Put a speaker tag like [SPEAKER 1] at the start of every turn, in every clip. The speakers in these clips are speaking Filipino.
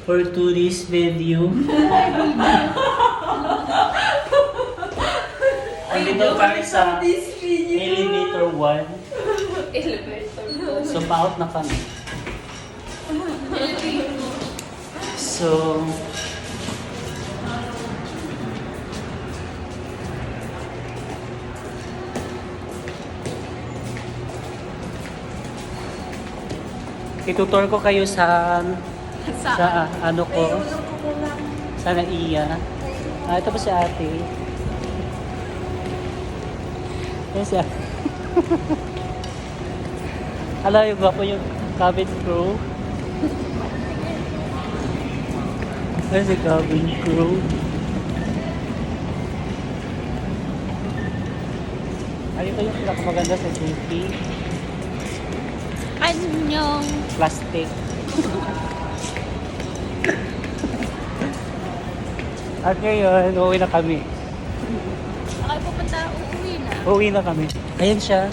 [SPEAKER 1] for today's video. Andito kami sa elevator 1.
[SPEAKER 2] Elevator.
[SPEAKER 1] So, pa-out na kami. So, itutur ko kayo sa ano ko, sa naiya. Ito po si ate. Ayan si ate. Hala, yung gwapo yung cabin crew. Ayan si cabin crew. Ano ito yung pinakamaganda sa JP?
[SPEAKER 2] Anyong.
[SPEAKER 1] Plastic. At ngayon, uuwi na kami.
[SPEAKER 2] Ay, pupunta, uuwi na.
[SPEAKER 1] Uuwi na kami. Ayan siya.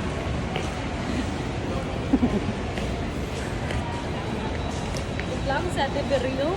[SPEAKER 2] Wait lang sa Tiberio.